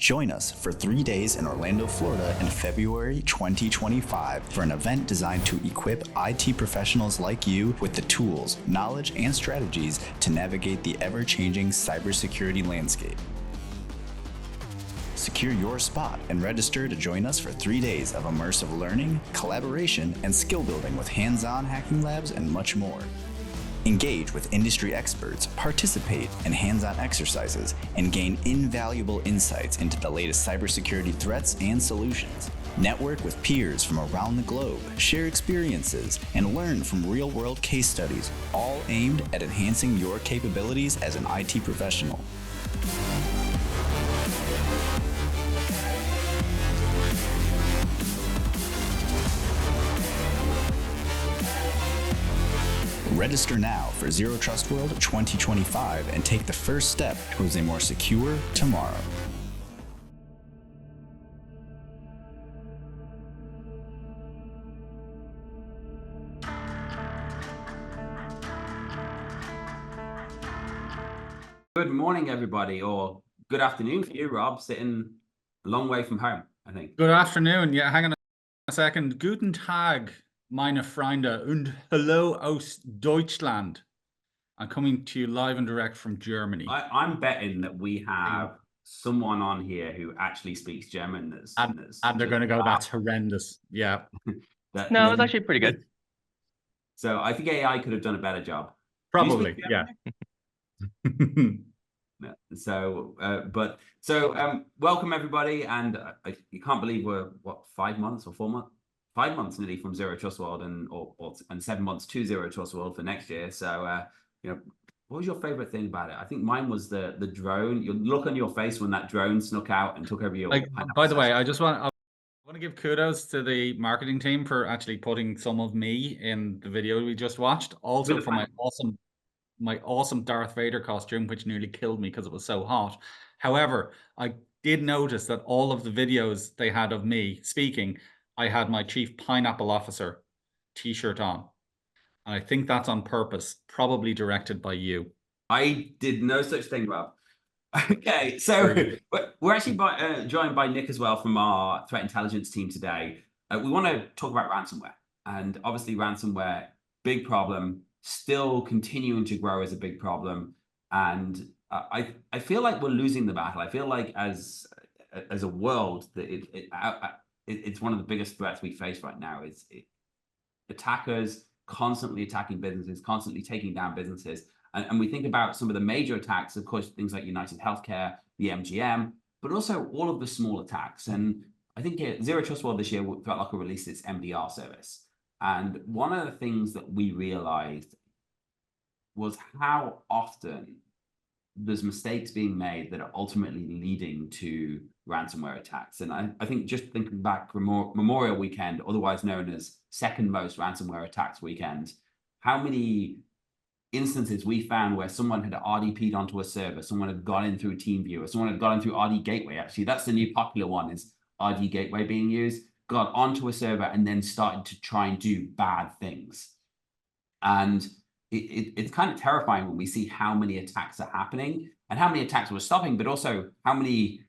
Join us for 3 days in Orlando, Florida in February 2025 for an event designed to equip IT professionals like you with the tools, knowledge, and strategies to navigate the ever-changing cybersecurity landscape. Secure your spot and register to join us for 3 days of immersive learning, collaboration, and skill building with hands-on hacking labs and much more. Engage with industry experts, participate in hands-on exercises, and gain invaluable insights into the latest cybersecurity threats and solutions. Network with peers from around the globe, share experiences, and learn from real-world case studies, all aimed at enhancing your capabilities as an IT professional. Register now for Zero Trust World 2025 and take the first step towards a more secure tomorrow. Good morning, everybody, or good afternoon for you, Rob, sitting a long way from home, I think. Good afternoon. Yeah, hang on a second. Guten Tag, meine Freunde, und hello aus Deutschland. I'm coming to you live and direct from Germany. I'm betting that we have someone on here who actually speaks German. And they're going to go, that's horrendous. Yeah. No, it's actually pretty good. So I think AI could have done a better job. Probably, yeah. Welcome everybody, and you can't believe we're 5 months or 4 months, 5 months nearly from Zero Trust World, and 7 months to Zero Trust World for next year. So what was your favorite thing about it? I think mine was the drone. Your look on your face when that drone snuck out and took over your. By the way, I want to give kudos to the marketing team for actually putting some of me in the video we just watched. Also for my awesome Darth Vader costume, which nearly killed me because it was so hot. However, I did notice that all of the videos they had of me speaking, I had my Chief Pineapple Officer t-shirt on. And I think that's on purpose, probably directed by you. I did no such thing, Rob. Okay, so we're actually joined by Nick as well from our threat intelligence team today. We want to talk about ransomware. And obviously ransomware, big problem, still continuing to grow as a big problem. And I feel like we're losing the battle. I feel like as a world, that it's one of the biggest threats we face right now. Is attackers constantly attacking businesses, constantly taking down businesses. And we think about some of the major attacks, of course, things like United Healthcare, the MGM, but also all of the small attacks. And I think Zero Trust World this year, ThreatLocker released its MDR service. And one of the things that we realized was how often there's mistakes being made that are ultimately leading to ransomware attacks. And I think just thinking back Memorial Weekend, otherwise known as second most ransomware attacks weekend, how many instances we found where someone had RDP'd onto a server, someone had gone in through TeamViewer, someone had gone in through RD Gateway. Actually, that's the new popular one, is RD Gateway being used, got onto a server and then started to try and do bad things. And it's kind of terrifying when we see how many attacks are happening and how many attacks we're stopping, but also how many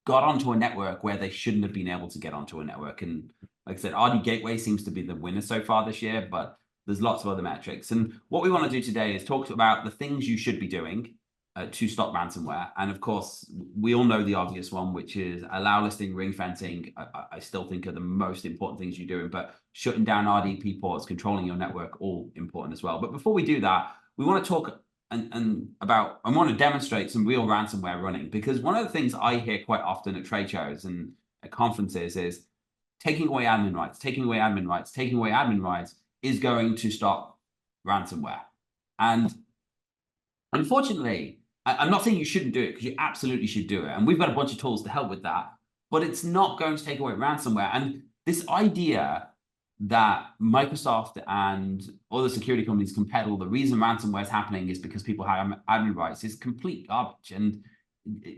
got onto a network where they shouldn't have been able to get onto a network. And like I said, RD Gateway seems to be the winner so far this year, but there's lots of other metrics. And what we want to do today is talk about the things you should be doing to stop ransomware. And of course, we all know the obvious one, which is allow listing, ring fencing. I still think are the most important things you're doing, but shutting down RDP ports, controlling your network, all important as well. But before we do that, we want to talk I want to demonstrate some real ransomware running, because one of the things I hear quite often at trade shows and at conferences is taking away admin rights, taking away admin rights, taking away admin rights is going to stop ransomware. And unfortunately, I'm not saying you shouldn't do it, because you absolutely should do it. And we've got a bunch of tools to help with that, but it's not going to take away ransomware. And this idea that Microsoft and other security companies can peddle the reason ransomware is happening is because people have admin rights is complete garbage. And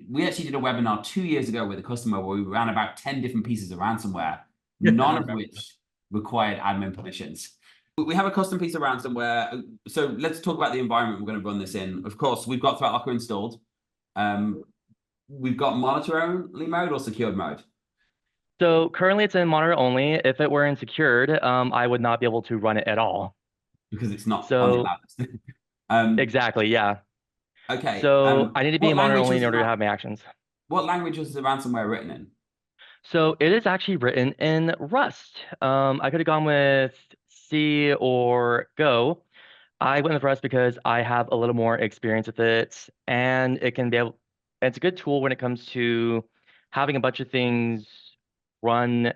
we actually did a webinar 2 years ago with a customer where we ran about 10 different pieces of ransomware, none of which required admin permissions. We have a custom piece of ransomware. So let's talk about the environment we're going to run this in. Of course, we've got ThreatLocker installed. we've got monitor only mode or secured mode? So currently it's in monitor only. If it were in secured, I would not be able to run it at all. Because it's not on the So allow list. exactly, yeah. Okay. So I need to be What in monitor language only was in order to have my actions. what language was the ransomware written in? So it is actually written in Rust. I could have gone with C or Go. I went with Rust because I have a little more experience with it, and it can be able, it's a good tool when it comes to having a bunch of things run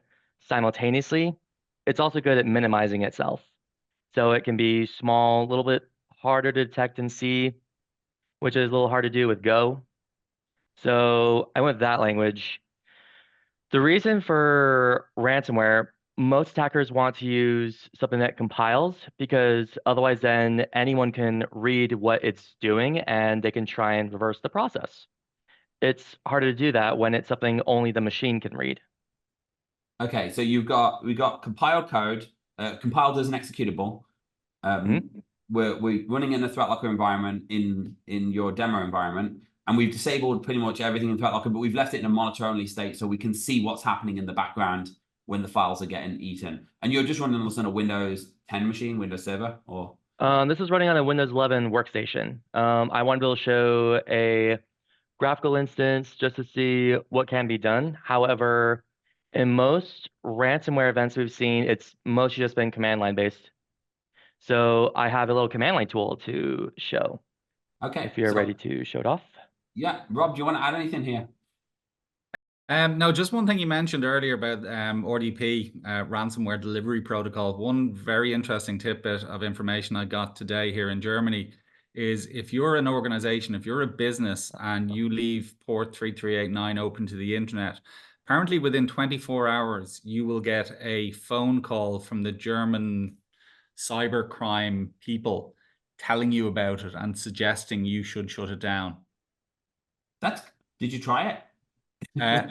simultaneously. It's also good at minimizing itself. So it can be small, a little bit harder to detect in C, which is a little hard to do with Go. So I went with that language. The reason for ransomware, most attackers want to use something that compiles because otherwise then anyone can read what it's doing and they can try and reverse the process. It's harder to do that when it's something only the machine can read. Okay, so we've got compiled code, compiled as an executable. We're running in a ThreatLocker environment in your demo environment, and we've disabled pretty much everything in ThreatLocker, but we've left it in a monitor only state so we can see what's happening in the background when the files are getting eaten. And you're just running this on a Windows 10 machine, Windows Server, or This is running on a Windows 11 workstation. I want to be able to show a graphical instance just to see what can be done. However, in most ransomware events we've seen, it's mostly just been command line based. So I have a little command line tool to show. okay. If you're ready to show it off. Yeah, Rob, do you want to add anything here? No, just one thing you mentioned earlier about RDP, ransomware delivery protocol. One very interesting tidbit of information I got today here in Germany is if you're an organization, if you're a business and you leave port 3389 open to the internet, apparently within 24 hours, you will get a phone call from the German cybercrime people telling you about it and suggesting you should shut it down. Did you try it?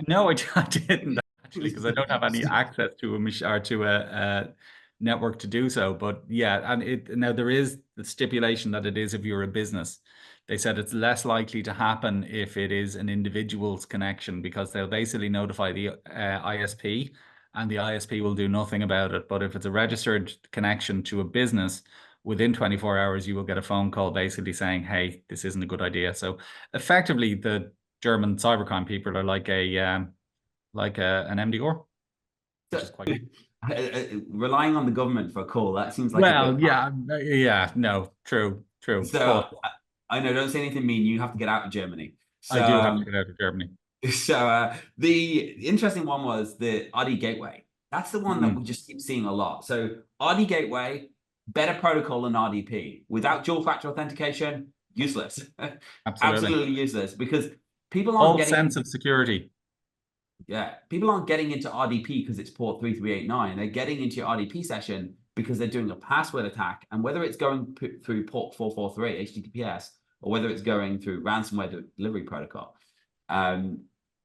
No, I didn't actually, because I don't have any access to a machine or to a network to do so. But yeah, and now there is the stipulation that it is if you're a business. They said it's less likely to happen if it is an individual's connection because they'll basically notify the ISP and the ISP will do nothing about it. But if it's a registered connection to a business, within 24 hours, you will get a phone call basically saying, hey, this isn't a good idea. So effectively, the German cybercrime people are like an MDR, which is quite Relying on the government for a call, that seems like well, yeah, no, true. So But I know, don't say anything mean. You have to get out of Germany. So, I do have to get out of Germany. So the interesting one was the RD Gateway. That's the one that we just keep seeing a lot. So RD Gateway, better protocol than RDP. Without dual factor authentication, useless. Absolutely useless because people aren't getting sense of security. Yeah, people aren't getting into RDP because it's port 3389. They're getting into your RDP session because they're doing a password attack. And whether it's going through port 443 HTTPS or whether it's going through ransomware delivery protocol,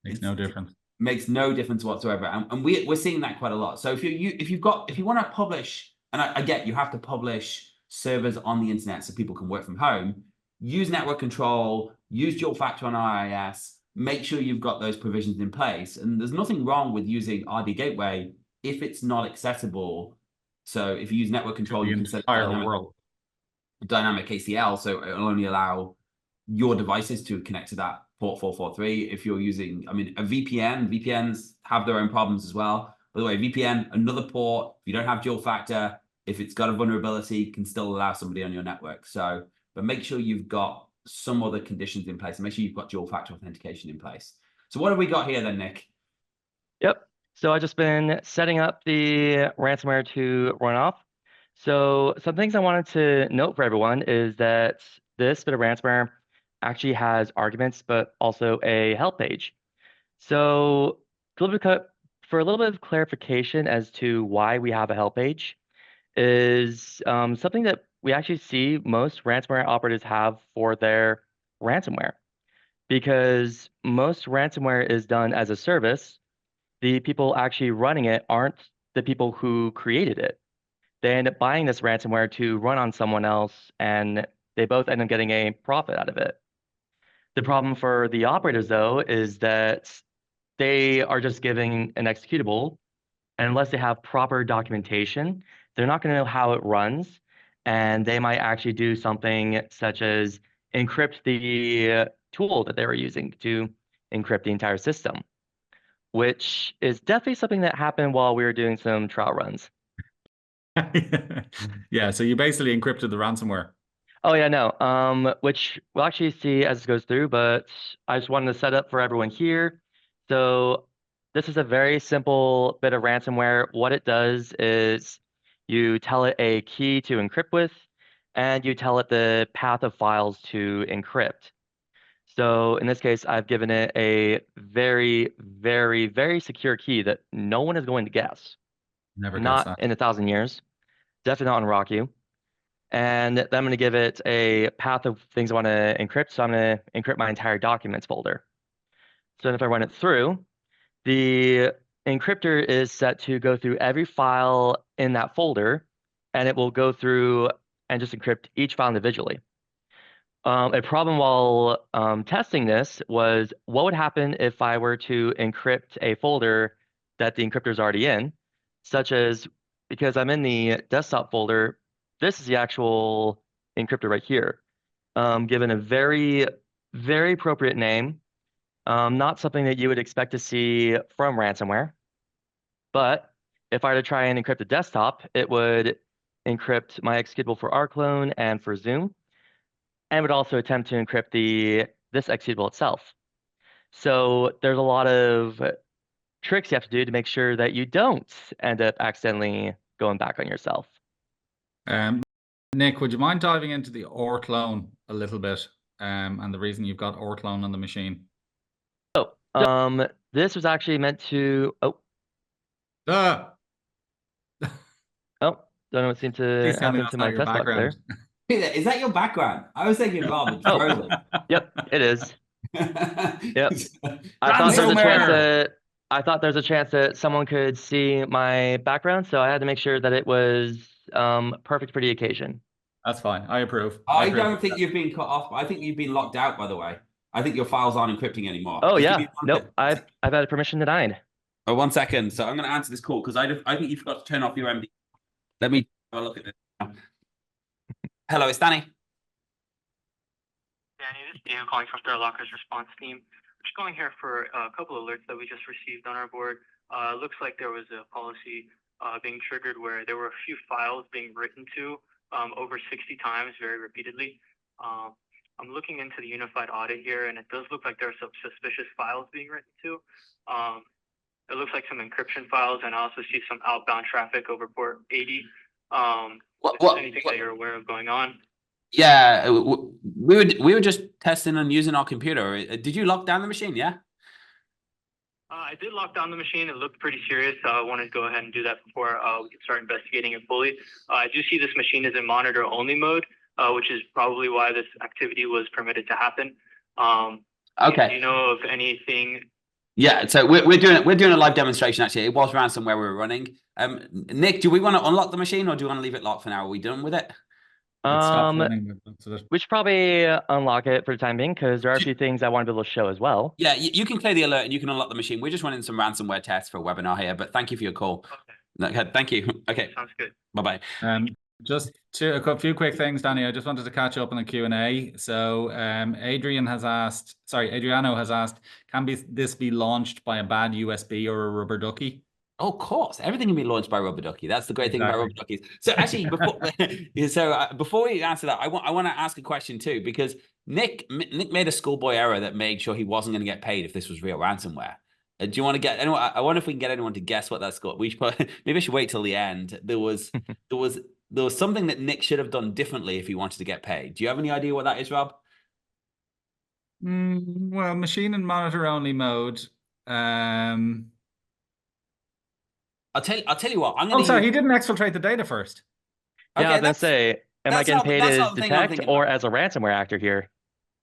makes no difference. Makes no difference whatsoever. And we're seeing that quite a lot. So if you want to publish, and I get you have to publish servers on the internet so people can work from home, use network control, use dual factor on IIS. Make sure you've got those provisions in place. And there's nothing wrong with using RD Gateway if it's not accessible. So if you use network control, you can set dynamic ACL, so it'll only allow your devices to connect to that port 443. If you're using, I mean, a VPN, VPNs have their own problems as well. By the way, VPN, another port, if you don't have dual factor, if it's got a vulnerability, can still allow somebody on your network. So, but make sure you've got some other conditions in place and make sure you've got dual factor authentication in place. So what have we got here then, Nick? Yep. So I've just been setting up the ransomware to run off. So some things I wanted to note for everyone is that this bit of ransomware actually has arguments, but also a help page. So for a little bit of clarification as to why we have a help page is something that we actually see most ransomware operators have for their ransomware. Because most ransomware is done as a service, the people actually running it aren't the people who created it. They end up buying this ransomware to run on someone else, and they both end up getting a profit out of it. The problem for the operators, though, is that they are just giving an executable, and unless they have proper documentation, they're not going to know how it runs, and they might actually do something such as encrypt the tool that they were using to encrypt the entire system, which is definitely something that happened while we were doing some trial runs. Yeah, so you basically encrypted the ransomware. Oh yeah, no. Which we'll actually see as it goes through, but I just wanted to set up for everyone here. So this is a very simple bit of ransomware. What it does is you tell it a key to encrypt with, and you tell it the path of files to encrypt. So in this case, I've given it a very, very, very secure key that no one is going to guess. Never guess Not that. in 1,000 years. Definitely not on RockU. And then I'm going to give it a path of things I want to encrypt. So I'm going to encrypt my entire documents folder. So if I run it through, the encryptor is set to go through every file in that folder, and it will go through and just encrypt each file individually. A problem while testing this was what would happen if I were to encrypt a folder that the encryptor is already in, such as because I'm in the desktop folder, this is the actual encryptor right here, given a very, very appropriate name, not something that you would expect to see from ransomware. But if I were to try and encrypt the desktop, it would encrypt my executable for rclone and for Zoom, and would also attempt to encrypt this executable itself. So there's a lot of tricks you have to do to make sure that you don't end up accidentally going back on yourself. Nick, would you mind diving into the rclone a little bit, and the reason you've got rclone on the machine? This was actually meant to. Ah! Don't know what seemed to Please tell me happen that's to not my your test box there. background. Is that your background? I was thinking, Rob, it's Oh. frozen. Yep, it is. Yep. I thought there's a chance that someone could see my background, so I had to make sure that it was perfect for the occasion. That's fine. I approve. I don't think you've been cut off. I think you've been locked out, by the way. I think your files aren't encrypting anymore. Oh Just yeah, give me one nope. second. I've had permission denied. Oh, 1 second. So I'm going to answer this call because I think you forgot to turn off your MD. Let me have a look at this now. Hello, it's Danny. Danny, this is Diego calling from ThreatLocker's response team. I'm just calling here for a couple of alerts that we just received on our board. It looks like there was a policy being triggered where there were a few files being written to over 60 times very repeatedly. I'm looking into the unified audit here, and it does look like there are some suspicious files being written to. It looks like some encryption files, and I also see some outbound traffic over port 80. Is there anything that you're aware of going on? Yeah, we were just testing and using our computer. Did you lock down the machine? Yeah. I did lock down the machine. It looked pretty serious. So I wanted to go ahead and do that before we can start investigating it fully. I do see this machine is in monitor only mode, which is probably why this activity was permitted to happen. Okay. Do you know of anything? Yeah, so we're doing a live demonstration. Actually, it was ransomware we were running. Nick, do we want to unlock the machine or do you want to leave it locked for now? Are we done with it? We should probably unlock it for the time being because there are a few things I want to be able to show as well. Yeah, you can clear the alert and you can unlock the machine. We're just running some ransomware tests for a webinar here, but thank you for your call. Okay, thank you. Okay, sounds good. Bye-bye. Just a few quick things, Danny. I just wanted to catch up on the Q&A. So Adriano has asked, can this be launched by a bad USB or a rubber ducky? Oh, of course, everything can be launched by rubber ducky. That's the great thing about rubber duckies. So actually, before we answer that, I want to ask a question too, because Nick made a schoolboy error that made sure he wasn't going to get paid if this was real ransomware. Do you want to get anyone? I wonder if we can get anyone to guess what that's got. We should maybe I should wait till the end. There was something that Nick should have done differently if he wanted to get paid. Do you have any idea what that is, Rob? Well, machine and monitor only mode. I'll tell you what. Sorry, he didn't exfiltrate the data first. Yeah, Okay, I was gonna say, am I getting paid as detect or as a ransomware actor here?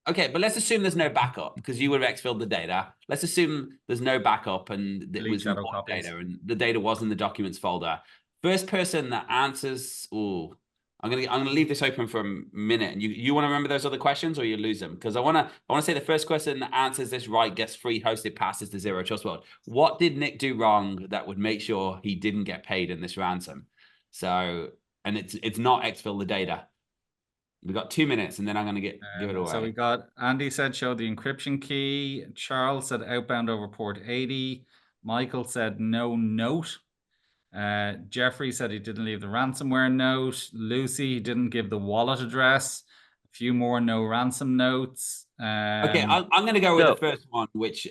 Okay, but let's assume there's no backup because you would have exfilled the data. Let's assume there's no backup and it was important data and the data was in the documents folder. First person that answers, I'm gonna leave this open for a minute, and you want to remember those other questions, or you lose them, because I want to say the first question that answers this right gets free hosted passes to Zero Trust World. What did Nick do wrong that would make sure he didn't get paid in this ransom? So, and it's not exfil the data. We got 2 minutes, and then I'm gonna give it away. So we got Andy said show the encryption key. Charles said outbound over port 80. Michael said no note. Jeffrey said he didn't leave the ransomware note. Lucy didn't give the wallet address. A few more no ransom notes. Okay, I'm going to go with the first one, which,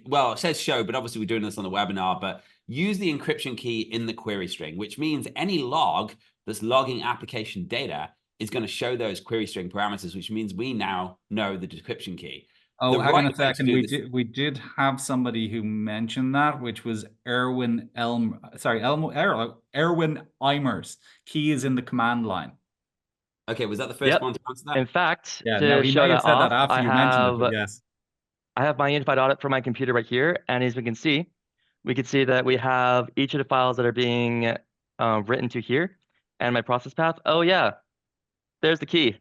well, it says show, but obviously we're doing this on the webinar, but use the encryption key in the query string, which means any log that's logging application data is going to show those query string parameters, which means we now know the decryption key. Oh, hang on a second. We did have somebody who mentioned that, which was Erwin Eimers. Key is in the command line. Okay, was that the first one to answer that? In fact, yeah, to no, he show may have said off, that after you mentioned it, but yes. I have my unified audit for my computer right here, and as we can see that we have each of the files that are being written to here, and my process path. Oh yeah, there's the key.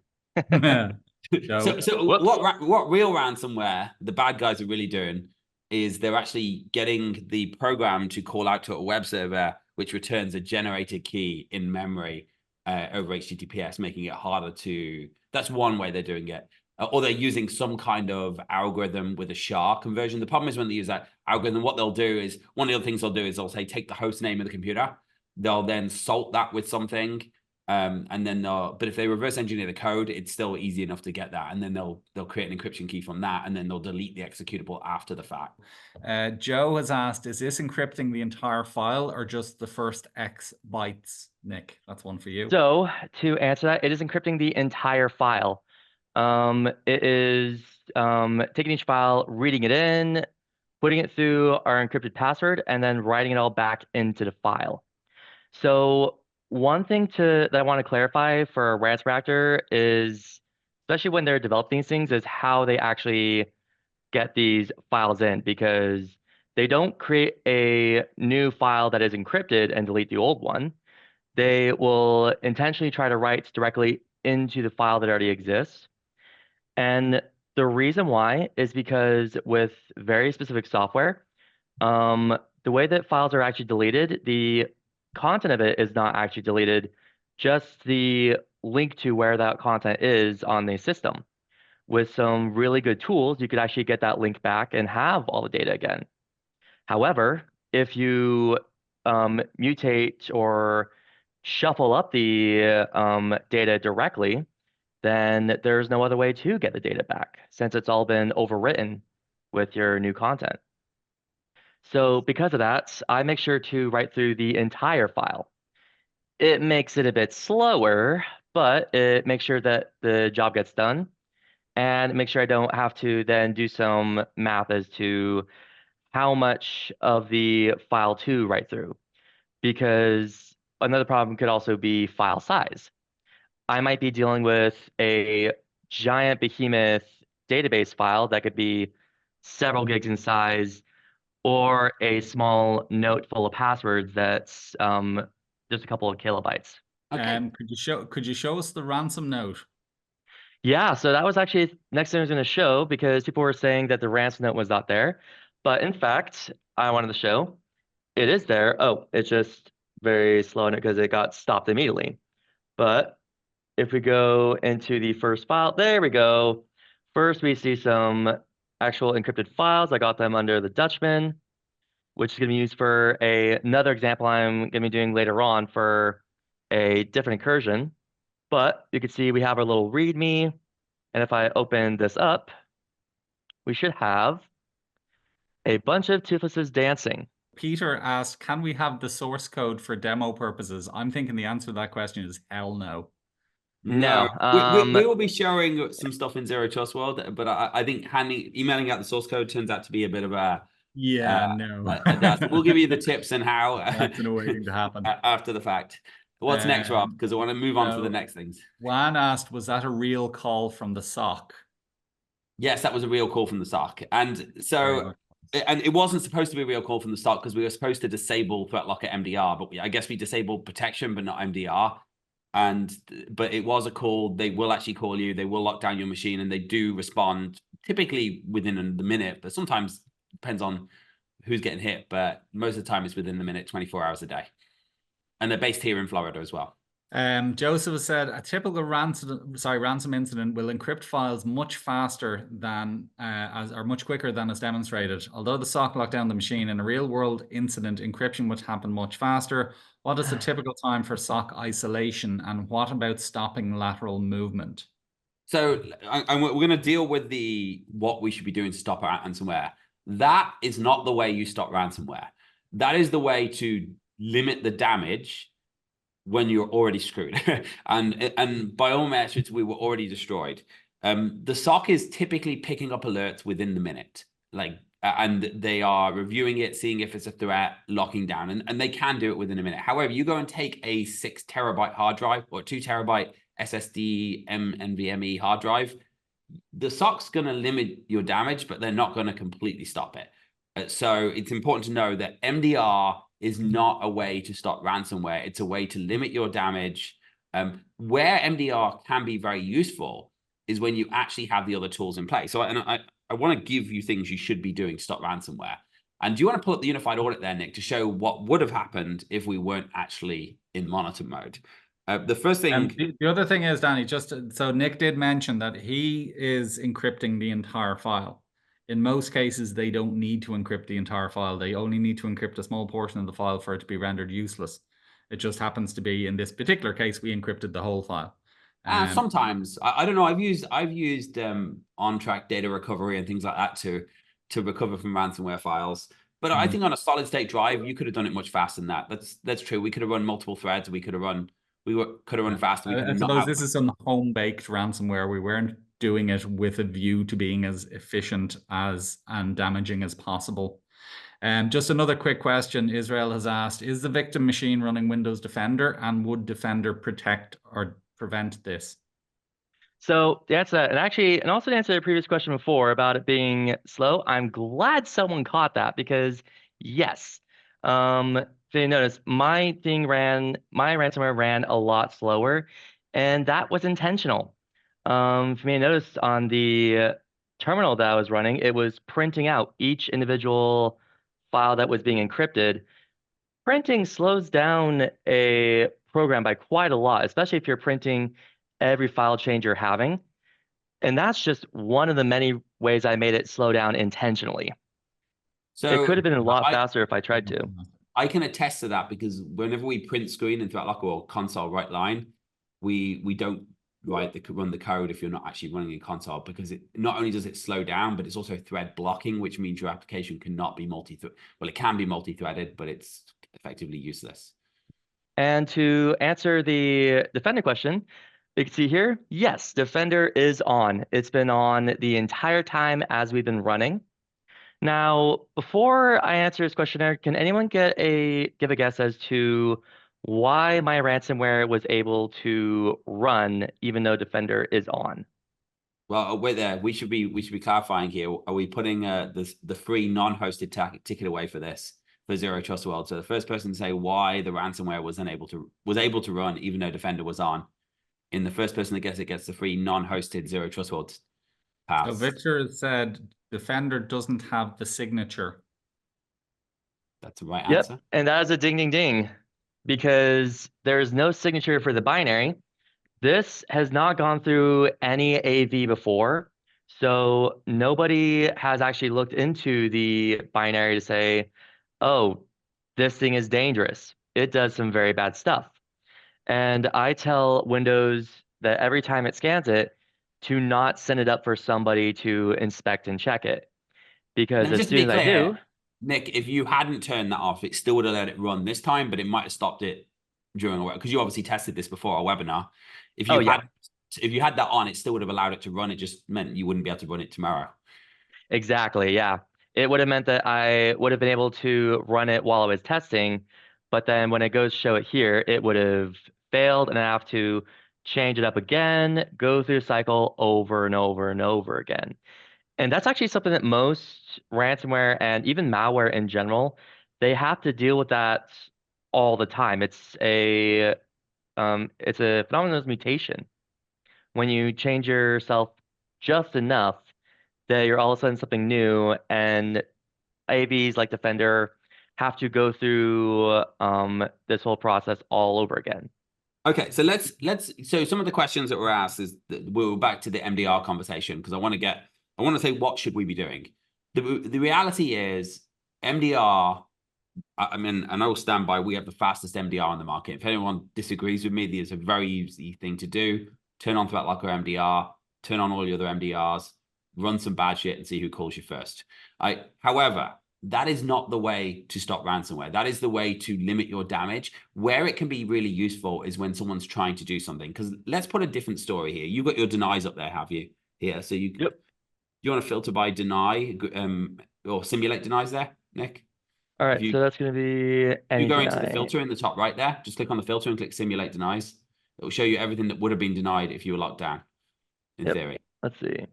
So what real ransomware the bad guys are really doing is they're actually getting the program to call out to a web server, which returns a generated key in memory over HTTPS, making it harder to. That's one way they're doing it. Or they're using some kind of algorithm with a SHA conversion. The problem is when they use that algorithm, what they'll do is, one of the other things they'll do is they'll say, take the host name of the computer. They'll then salt that with something. And then but if they reverse engineer the code, it's still easy enough to get that. And then they'll create an encryption key from that, and then they'll delete the executable after the fact. Joe has asked, is this encrypting the entire file or just the first X bytes? Nick, that's one for you. So to answer that, it is encrypting the entire file. It is taking each file, reading it in, putting it through our encrypted password, and then writing it all back into the file. So one thing that I want to clarify for a ransomware actor is, especially when they're developing these things, is how they actually get these files in, because they don't create a new file that is encrypted and delete the old one. They will intentionally try to write directly into the file that already exists. And the reason why is because with very specific software, the way that files are actually deleted, the content of it is not actually deleted, just the link to where that content is on the system. With some really good tools, you could actually get that link back and have all the data again. However, if you mutate or shuffle up the data directly, then there's no other way to get the data back, since it's all been overwritten with your new content. So because of that, I make sure to write through the entire file. It makes it a bit slower, but it makes sure that the job gets done, and make sure I don't have to then do some math as to how much of the file to write through. Because another problem could also be file size. I might be dealing with a giant behemoth database file that could be several gigs in size, or a small note full of passwords that's just a couple of kilobytes. Okay. Could you show us the ransom note? Yeah, so that was actually the next thing I was going to show, because people were saying that the ransom note was not there. But in fact, I wanted to show it is there. Oh, it's just very slow in it because it got stopped immediately. But if we go into the first file, there we go. First, we see some actual encrypted files. I got them under the Dutchman, which is going to be used for another example I'm going to be doing later on for a different incursion. But you can see we have our little README. And if I open this up, we should have a bunch of toothlesses dancing. Peter asked, can we have the source code for demo purposes? I'm thinking the answer to that question is hell no. No. We will be showing some stuff in Zero Trust World, but I think emailing out the source code turns out to be a bit of a... no. We'll give you the tips and how... That's an waiting to happen. After the fact. What's next, Rob? Because I want to move on to the next things. Juan asked, was that a real call from the SOC? Yes, that was a real call from the SOC. And so and it wasn't supposed to be a real call from the start because we were supposed to disable ThreatLocker MDR, but I guess we disabled protection, but not MDR. But it was a call. They will actually call you. They will lock down your machine, and they do respond typically within the minute, but sometimes depends on who's getting hit. But most of the time, it's within the minute, 24 hours a day. And they're based here in Florida as well. Joseph said a typical ransom incident will encrypt files much faster than or much quicker than is demonstrated. Although the SOC locked down the machine, in a real world incident, encryption would happen much faster. What is the typical time for SOC isolation, and what about stopping lateral movement? So we're going to deal with what we should be doing to stop ransomware. That is not the way you stop ransomware. That is the way to limit the damage when you're already screwed. and by all measures, we were already destroyed. The SOC is typically picking up alerts within the minute, and they are reviewing it, seeing if it's a threat, locking down, and they can do it within a minute. However, you go and take a 6 terabyte hard drive or 2 terabyte SSD NVMe hard drive, the SOC's going to limit your damage, but they're not going to completely stop it. So it's important to know that MDR is not a way to stop ransomware. It's a way to limit your damage. Where MDR can be very useful is when you actually have the other tools in place. So I want to give you things you should be doing to stop ransomware. And do you want to pull up the unified audit there, Nick, to show what would have happened if we weren't actually in monitor mode? The first thing... the other thing is, Danny, so Nick did mention that he is encrypting the entire file. In most cases, they don't need to encrypt the entire file. They only need to encrypt a small portion of the file for it to be rendered useless. It just happens to be, in this particular case, we encrypted the whole file. Sometimes, I don't know, I've used on-track data recovery and things like that to recover from ransomware files. But I think on a solid state drive, you could have done it much faster than that. That's true. We could have run multiple threads. We could have run faster. I suppose this is some home-baked ransomware. We weren't doing it with a view to being as efficient and damaging as possible. Just another quick question Israel has asked, is the victim machine running Windows Defender, and would Defender protect or prevent this? So that's that. And also to answer the previous question before about it being slow, I'm glad someone caught that, because yes, if you notice, my ransomware ran a lot slower, and that was intentional. For me, notice on the terminal that I was running, it was printing out each individual file that was being encrypted. Printing slows down a program by quite a lot, especially if you're printing every file change you're having. And that's just one of the many ways I made it slow down intentionally. So it could have been a lot faster if I tried to. I can attest to that, because whenever we print screen in ThreatLocker or console write line, we don't run the code if you're not actually running in console, because it not only does it slow down, but it's also thread blocking, which means your application cannot be it can be multi-threaded, but it's effectively useless. And to answer the Defender question, you can see here, yes, Defender is on. It's been on the entire time as we've been running. Now, before I answer this questionnaire, can anyone give a guess as to why my ransomware was able to run even though Defender is on? Well, wait there. We should be clarifying here. Are we putting the free non-hosted ticket away for this, for Zero Trust World? So the first person to say why the ransomware was able to run even though Defender was on, in the first person that gets it gets the free non-hosted Zero Trust World pass. So Victor said Defender doesn't have the signature. That's the right answer. And that is a ding, ding, ding, because there's no signature for the binary. This has not gone through any AV before, so nobody has actually looked into the binary to say, oh, this thing is dangerous. It does some very bad stuff. And I tell Windows that every time it scans it, to not send it up for somebody to inspect and check it. Because as soon as I do... Nick, if you hadn't turned that off, it still would have let it run this time, but it might have stopped it during a webinar, because you obviously tested this before our webinar. If you had that on, it still would have allowed it to run. It just meant you wouldn't be able to run it tomorrow. Exactly, yeah. It would have meant that I would have been able to run it while I was testing, but then when it goes show it here, it would have failed, and I have to change it up again, go through the cycle over and over and over again. And that's actually something that most ransomware and even malware in general, they have to deal with that all the time. It's a phenomenon of mutation. When you change yourself just enough that you're all of a sudden something new, and AVs like Defender have to go through this whole process all over again. Okay, so so some of the questions that were asked is that we're back to the MDR conversation, because I want to say, what should we be doing? The reality is MDR, I mean, and I will stand by, we have the fastest MDR on the market. If anyone disagrees with me, there's a very easy thing to do. Turn on ThreatLocker MDR, turn on all your other MDRs, run some bad shit and see who calls you first. However, that is not the way to stop ransomware. That is the way to limit your damage. Where it can be really useful is when someone's trying to do something. Because let's put a different story here. You've got your denies up there, have you? Here, so you want to filter by deny or simulate denies there, Nick? All right, so that's going to be any you go into deny. the filter in the top right there, just click on the filter and click simulate denies. It will show you everything that would have been denied if you were locked down, in theory. Let's see.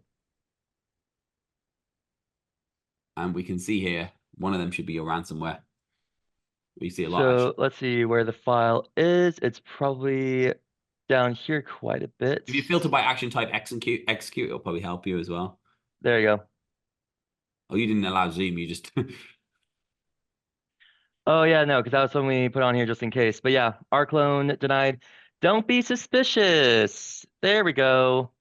And we can see here, one of them should be your ransomware. We see a lot. So let's see where the file is. It's probably down here quite a bit. If you filter by action type execute, it'll probably help you as well. There you go. Oh, you didn't allow Zoom, you just... Oh yeah, no, because that was something we put on here just in case. But yeah, our clone denied. Don't be suspicious. There we go.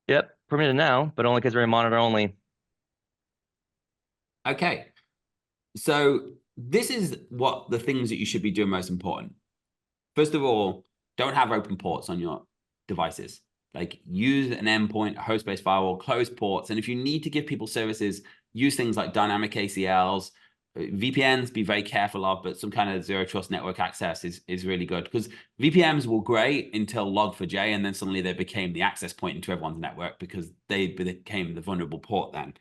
Yep, permitted now, but only because we're in monitor only. Okay. So this is what the things that you should be doing most important. First of all, don't have open ports on your devices. Like, use an endpoint, a host-based firewall, close ports. And if you need to give people services, use things like dynamic ACLs. VPNs, be very careful of, but some kind of zero trust network access is really good, because VPNs were great until Log4j, and then suddenly they became the access point into everyone's network because they became the vulnerable port then.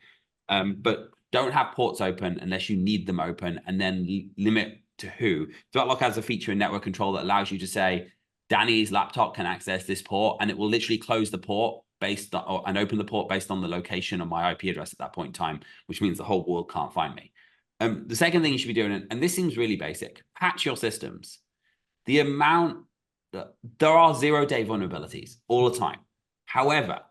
But don't have ports open unless you need them open, and then limit to who. ThreatLocker has a feature in network control that allows you to say, Danny's laptop can access this port, and it will literally close the port based on, and open the port based on the location of my IP address at that point in time, which means the whole world can't find me. The second thing you should be doing, and this seems really basic, patch your systems. The amount that there are 0-day vulnerabilities all the time. However,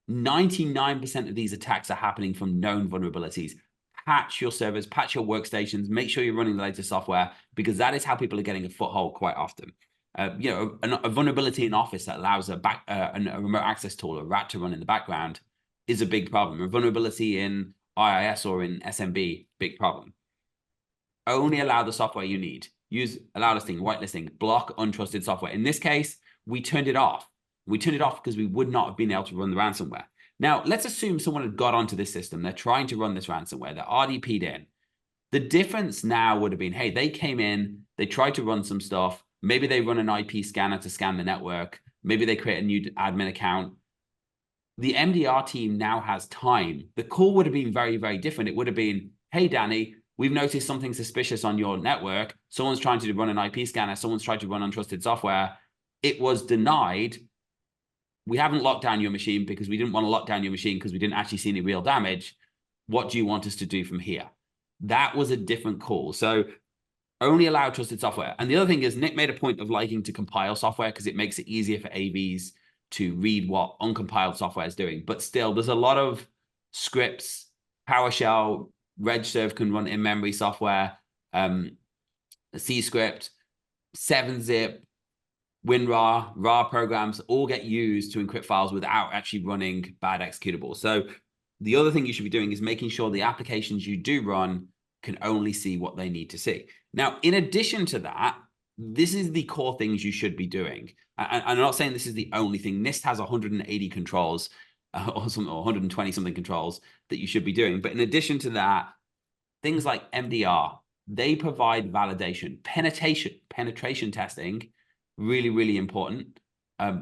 99% of these attacks are happening from known vulnerabilities. Patch your servers, patch your workstations, make sure you're running the latest software, because that is how people are getting a foothold quite often. You know, a vulnerability in Office that allows a remote access tool, a rat, to run in the background is a big problem. A vulnerability in IIS or in SMB, big problem. Only allow the software you need. Use allow listing, whitelisting, block untrusted software. In this case, we turned it off. We turned it off because we would not have been able to run the ransomware. Now, let's assume someone had got onto this system. They're trying to run this ransomware. They're RDP'd in. The difference now would have been, hey, they came in, they tried to run some stuff. Maybe they run an IP scanner to scan the network. Maybe they create a new admin account. The MDR team now has time. The call would have been very, very different. It would have been, hey, Danny, we've noticed something suspicious on your network. Someone's trying to run an IP scanner. Someone's tried to run untrusted software. It was denied. We haven't locked down your machine because we didn't want to lock down your machine because we didn't actually see any real damage. What do you want us to do from here? That was a different call. So only allow trusted software. And the other thing is, Nick made a point of liking to compile software because it makes it easier for AVs to read what uncompiled software is doing. But still, there's a lot of scripts, PowerShell, RegServe can run in-memory software, C script, 7-zip, WinRAR, RAR programs all get used to encrypt files without actually running bad executables. So the other thing you should be doing is making sure the applications you do run can only see what they need to see. Now, in addition to that, this is the core things you should be doing. And I'm not saying this is the only thing. NIST has 180 controls or 120 something controls that you should be doing. But in addition to that, things like MDR, they provide validation. Penetration testing, really, really important.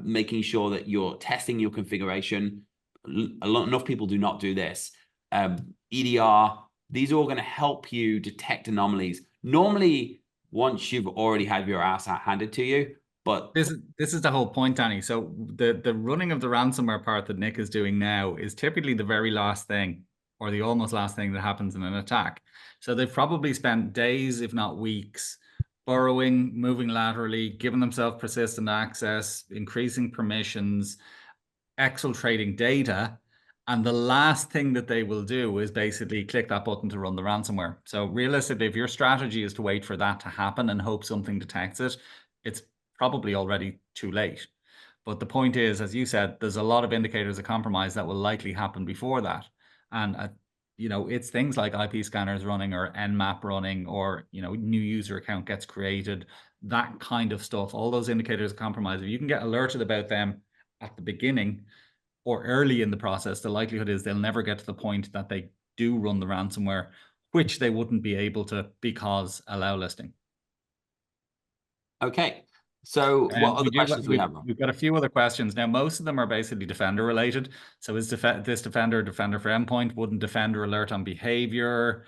Making sure that you're testing your configuration. Enough people do not do this. EDR, these are all going to help you detect anomalies. Normally, once you've already had your ass handed to you, but this is the whole point, Danny. So the running of the ransomware part that Nick is doing now is typically the very last thing. or the almost last thing that happens in an attack. So they've probably spent days, if not weeks, burrowing, moving laterally, giving themselves persistent access, increasing permissions, exfiltrating data. And the last thing that they will do is basically click that button to run the ransomware. So realistically, if your strategy is to wait for that to happen and hope something detects it, it's probably already too late. But the point is, as you said, there's a lot of indicators of compromise that will likely happen before that. And it's things like IP scanners running or Nmap running, or new user account gets created, that kind of stuff. All those indicators of compromise, if you can get alerted about them at the beginning or early in the process, the likelihood is they'll never get to the point that they do run the ransomware, which they wouldn't be able to because allow listing. Okay. So what other questions do we have? We've got a few other questions. Now, most of them are basically Defender related. So is this Defender for Endpoint? Wouldn't Defender alert on behavior?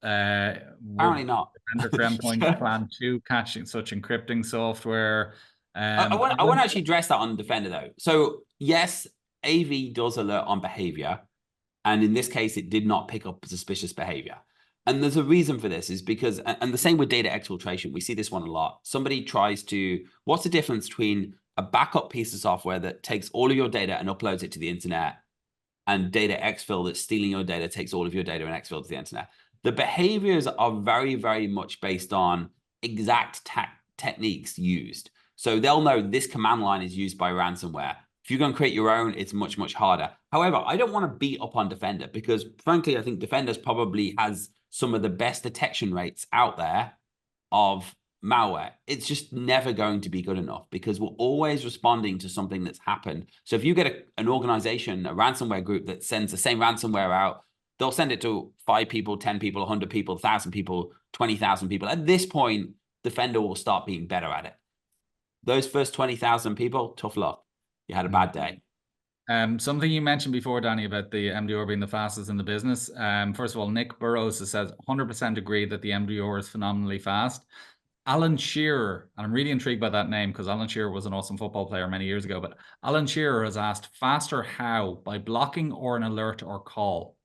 Apparently not. Defender for Endpoint plan 2 catching such encrypting software? I want to actually address that on Defender though. So yes, AV does alert on behavior. And in this case, it did not pick up suspicious behavior. And there's a reason for this, is because, and the same with data exfiltration, we see this one a lot. Somebody tries to, what's the difference between a backup piece of software that takes all of your data and uploads it to the internet, and data exfil that's stealing your data, takes all of your data and exfil to the internet? The behaviors are very, very much based on exact techniques used. So they'll know this command line is used by ransomware. If you're going to create your own, it's much, much harder. However, I don't want to beat up on Defender, because frankly, I think Defender's probably has some of the best detection rates out there of malware. It's just never going to be good enough, because we're always responding to something that's happened. So if you get an organization, a ransomware group that sends the same ransomware out, they'll send it to 5 people, 10 people, 100 people, 1,000 people, 20,000 people. At this point, Defender will start being better at it. Those first 20,000 people, tough luck. You had a bad day. Something you mentioned before, Danny, about the MDR being the fastest in the business. First of all, Nick Burrows says 100% agree that the MDR is phenomenally fast. Alan Shearer, and I'm really intrigued by that name because Alan Shearer was an awesome football player many years ago, but Alan Shearer has asked, faster how? By blocking or an alert or call?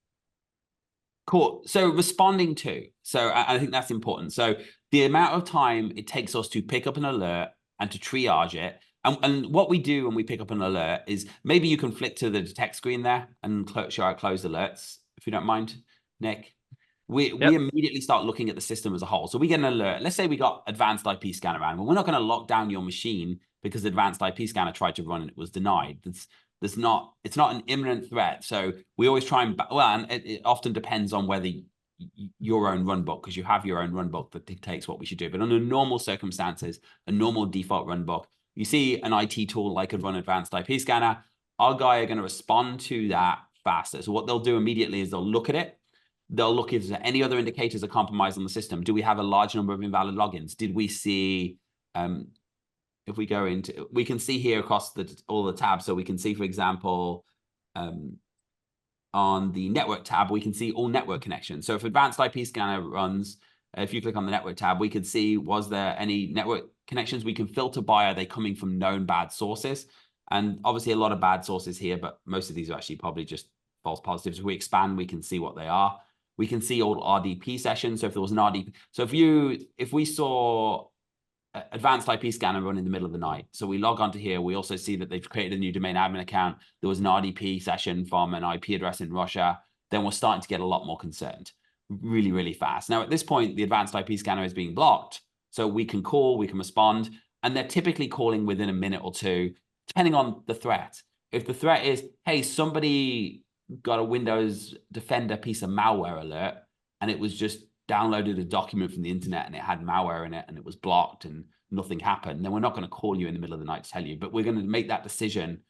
Cool. So responding to. So I think that's important. So the amount of time it takes us to pick up an alert and to triage it. And what we do when we pick up an alert is, maybe you can flick to the detect screen there and show our closed alerts, if you don't mind, Nick. We immediately start looking at the system as a whole. So we get an alert. Let's say we got advanced IP scanner around. Well, we're not going to lock down your machine because the advanced IP scanner tried to run and it was denied. It's not an imminent threat. So we always try and, and it often depends on whether your own runbook, because you have your own runbook that dictates what we should do. But under normal circumstances, a normal default runbook, you see an IT tool like a run advanced IP scanner, our guy are going to respond to that faster. So what they'll do immediately is they'll look at it. They'll look if there's any other indicators of compromise on the system. Do we have a large number of invalid logins? Did we see, if we go into, we can see here across all the tabs. So we can see, for example, on the network tab, we can see all network connections. So if advanced IP scanner runs, if you click on the network tab, we could see, was there any network connections? We can filter by, are they coming from known bad sources? And obviously a lot of bad sources here, but most of these are actually probably just false positives. If we expand, we can see what they are. We can see all RDP sessions. So if there was an RDP, so if we saw advanced IP scanner run in the middle of the night, so we log onto here, we also see that they've created a new domain admin account. There was an RDP session from an IP address in Russia. Then we're starting to get a lot more concerned really, really fast. Now, at this point, the advanced IP scanner is being blocked. So we can call, we can respond, and they're typically calling within a minute or two, depending on the threat. If the threat is, hey, somebody got a Windows Defender piece of malware alert, and it was just downloaded a document from the internet and it had malware in it and it was blocked and nothing happened, then we're not going to call you in the middle of the night to tell you, but we're going to make that decision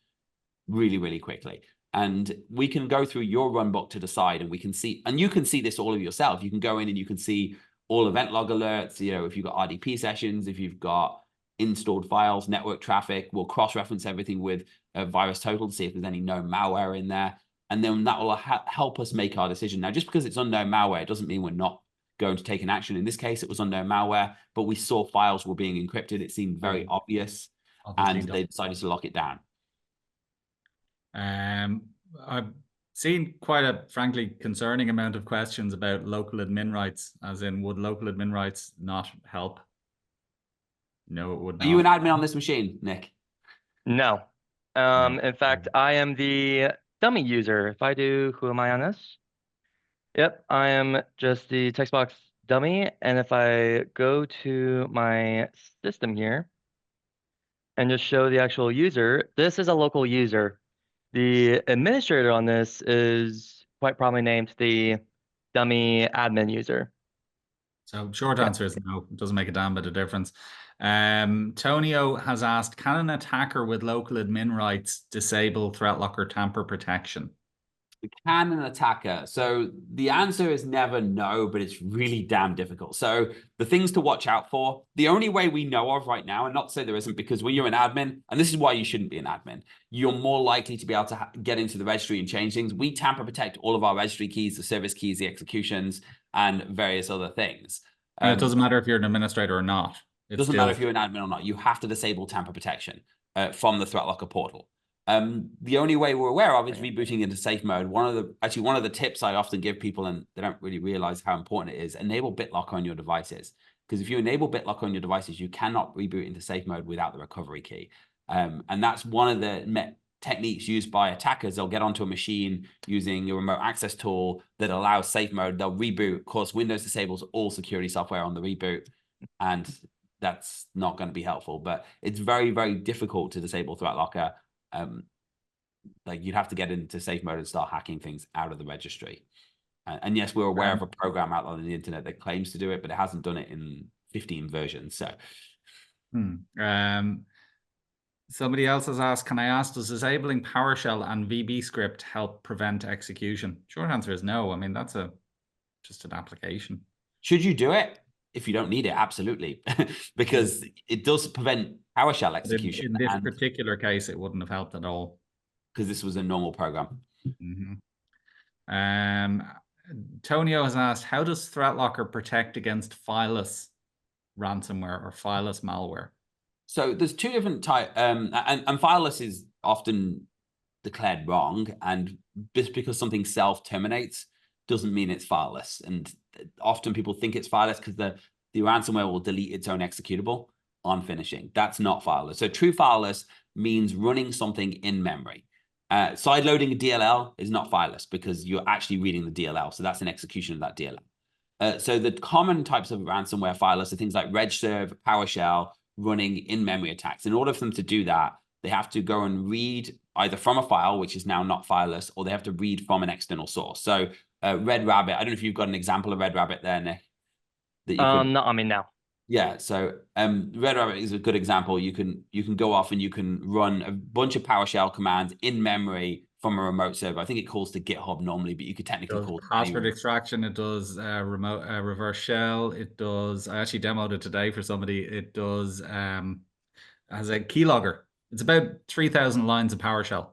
really, really quickly. And we can go through your runbook to decide, and we can see, and you can see this all of yourself. You can go in and you can see all event log alerts, if you've got RDP sessions, if you've got installed files, network traffic. We'll cross-reference everything with VirusTotal to see if there's any known malware in there. And then that will help us make our decision. Now, just because it's unknown malware, it doesn't mean we're not going to take an action. In this case, it was unknown malware, but we saw files were being encrypted. It seemed very obvious, and they decided to lock it down. seen quite a, frankly, concerning amount of questions about local admin rights, as in, would local admin rights not help? No, it would not. Are you an admin on this machine, Nick? No. No. In fact, I am the dummy user. If I do, who am I on this? Yep, I am just the text box dummy. And if I go to my system here and just show the actual user, this is a local user. The administrator on this is quite probably named the dummy admin user. So short answer is no. It doesn't make a damn bit of difference. Tonio has asked, can an attacker with local admin rights disable ThreatLocker tamper protection? Can an attacker? So the answer is never no, but it's really damn difficult. So the things to watch out for, the only way we know of right now, and not to say there isn't, because when you're an admin, and this is why you shouldn't be an admin, you're more likely to be able to get into the registry and change things. We tamper protect all of our registry keys, the service keys, the executions, and various other things. And it doesn't matter if you're an administrator or not. It doesn't matter if you're an admin or not. You have to disable tamper protection from the ThreatLocker portal. The only way we're aware of is rebooting into safe mode. One of the tips I often give people, and they don't really realize how important it is, enable BitLocker on your devices. Because if you enable BitLocker on your devices, you cannot reboot into safe mode without the recovery key. And that's one of the techniques used by attackers. They'll get onto a machine using a remote access tool that allows safe mode. They'll reboot. Of course, Windows disables all security software on the reboot, and that's not going to be helpful. But it's very, very difficult to disable ThreatLocker. Like you'd have to get into safe mode and start hacking things out of the registry. And yes, we're aware of a program out on the internet that claims to do it, but it hasn't done it in 15 versions. So, somebody else has asked, can I ask, does disabling PowerShell and VB script help prevent execution? Short answer is no. I mean, that's just an application. Should you do it? If you don't need it, absolutely, because it does prevent PowerShell execution. In this particular case, it wouldn't have helped at all. Because this was a normal program. Tonio has asked, how does ThreatLocker protect against Fileless ransomware or Fileless malware? So there's two different types, and Fileless is often declared wrong, and just because something self-terminates doesn't mean it's fileless. And often people think it's fileless because the ransomware will delete its own executable on finishing. That's not fileless. So true fileless means running something in memory. Sideloading a DLL is not fileless because you're actually reading the DLL. So that's an execution of that DLL. So the common types of ransomware fileless are things like regserve, PowerShell, running in-memory attacks. In order for them to do that, they have to go and read either from a file, which is now not fileless, or they have to read from an external source. So Red Rabbit, I don't know if you've got an example of Red Rabbit there, Nick. That you could... No, I mean, now. Yeah, so Red Rabbit is a good example. You can go off and you can run a bunch of PowerShell commands in memory from a remote server. I think it calls to GitHub normally, but you could technically call it password extraction. It does remote reverse shell. It does. I actually demoed it today for somebody. It does as a keylogger. It's about 3,000 lines of PowerShell.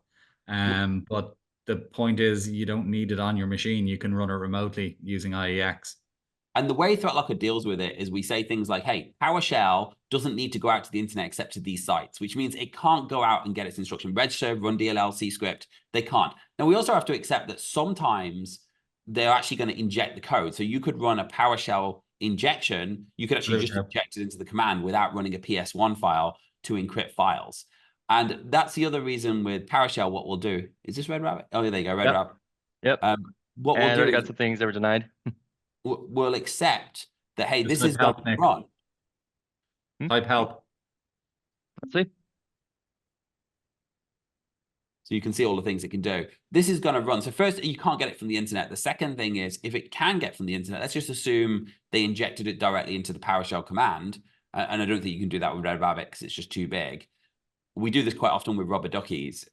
But the point is, you don't need it on your machine. You can run it remotely using IEX. And the way ThreatLocker deals with it is we say things like, hey, PowerShell doesn't need to go out to the internet except to these sites, which means it can't go out and get its instruction. Regserve, run DLL, C-script, they can't. Now, we also have to accept that sometimes they're actually going to inject the code. So you could run a PowerShell injection. You could actually just inject it into the command without running a PS1 file to encrypt files. And that's the other reason with PowerShell, what we'll do. Is this Red Rabbit? Oh, there you go, Red Rabbit. Yep. What we'll do already got some things that were denied. We'll accept that, hey, Just this is going to run. Type help. Let's see. So you can see all the things it can do. This is going to run. So first, you can't get it from the internet. The second thing is, if it can get from the internet, let's just assume they injected it directly into the PowerShell command. And I don't think you can do that with Red Rabbit because it's just too big. We do this quite often with rubber duckies.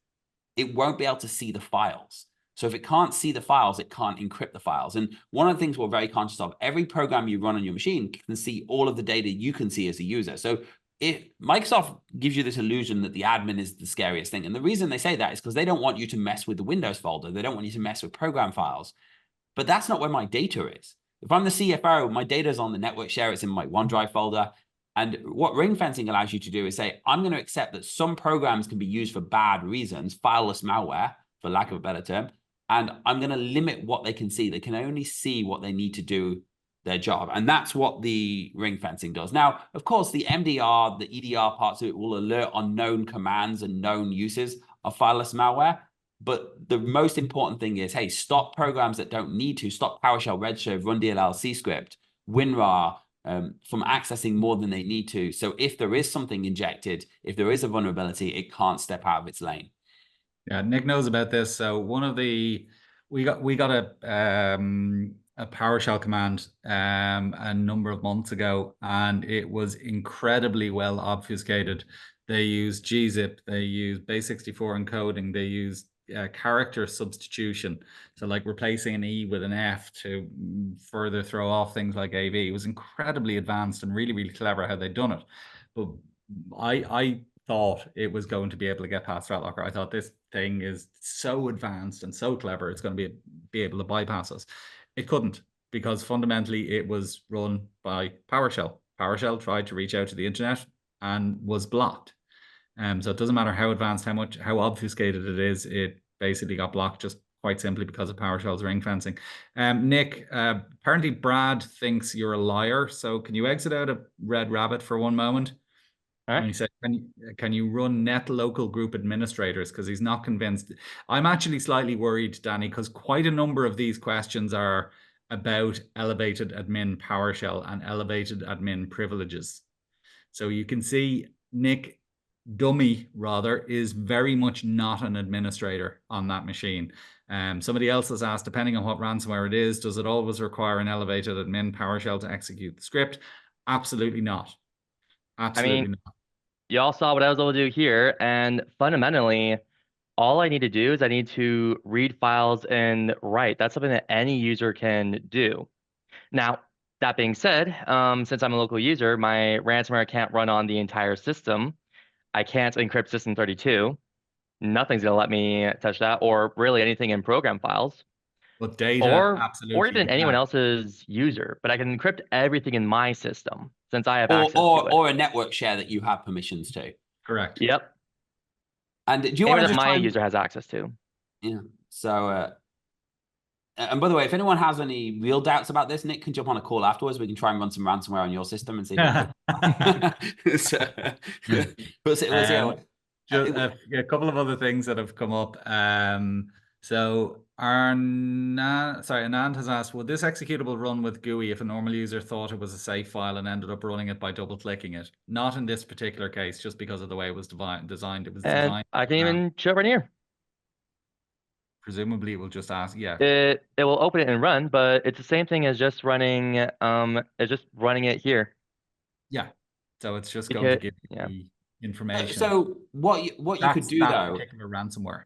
It won't be able to see the files. So if it can't see the files, it can't encrypt the files. And one of the things we're very conscious of, every program you run on your machine can see all of the data you can see as a user. So if Microsoft gives you this illusion that the admin is the scariest thing, and the reason they say that is because they don't want you to mess with the Windows folder. They don't want you to mess with program files. But that's not where my data is. If I'm the CFO, my data is on the network share. It's in my OneDrive folder. And what ring fencing allows you to do is say, I'm going to accept that some programs can be used for bad reasons, fileless malware, for lack of a better term, and I'm going to limit what they can see. They can only see what they need to do their job. And that's what the ring fencing does. Now, of course, the MDR, the EDR parts of it will alert on known commands and known uses of fileless malware. But the most important thing is, hey, stop programs that don't need to. Stop PowerShell, Redshift, Run DLL, Cscript, WinRAR from accessing more than they need to. So if there is something injected, if there is a vulnerability, it can't step out of its lane. Yeah, Nick knows about this. So one of the we got a PowerShell command a number of months ago, and it was incredibly well obfuscated. They use gzip, they use base64 encoding, they use character substitution, so like replacing an E with an F to further throw off things like AV. It was incredibly advanced and really, really clever how they'd done it. But I thought it was going to be able to get past ThreatLocker. I thought this thing is so advanced and so clever, it's going to be able to bypass us. It couldn't, because fundamentally it was run by PowerShell. PowerShell tried to reach out to the internet and was blocked. So it doesn't matter how advanced, how obfuscated it is, it basically got blocked just quite simply because of PowerShell's ring fencing. Nick, apparently Brad thinks you're a liar. So can you exit out of Red Rabbit for one moment? All right. And he said, can you run net local group administrators? Because he's not convinced. I'm actually slightly worried, Danny, because quite a number of these questions are about elevated admin PowerShell and elevated admin privileges. So you can see Nick Dummy, rather, is very much not an administrator on that machine. Somebody else has asked, depending on what ransomware it is, does it always require an elevated admin PowerShell to execute the script? Absolutely not. Absolutely not. Y'all saw what I was able to do here, and fundamentally, all I need to do is I need to read files and write. That's something that any user can do. Now, that being said, since I'm a local user, my ransomware can't run on the entire system. I can't encrypt system 32. Nothing's going to let me touch that, or really anything in program files. But data, or absolutely. even anyone else's user. But I can encrypt everything in my system since I have access to it. Or a network share that you have permissions to. Correct. Yep. And do you want to just my user has access to? Yeah. So, and by the way, if anyone has any real doubts about this, Nick can jump on a call afterwards. We can try and run some ransomware on your system and see. Just a couple of other things that have come up. So Anand has asked, would this executable run with GUI if a normal user thought it was a safe file and ended up running it by double clicking it? Not in this particular case, just because of the way it was designed. It was designed. I can even show it right here. Presumably it will just ask, yeah. It will open it and run, but it's the same thing as just running it here. Yeah. So it's just going to give the information. So what you could do though, particular ransomware.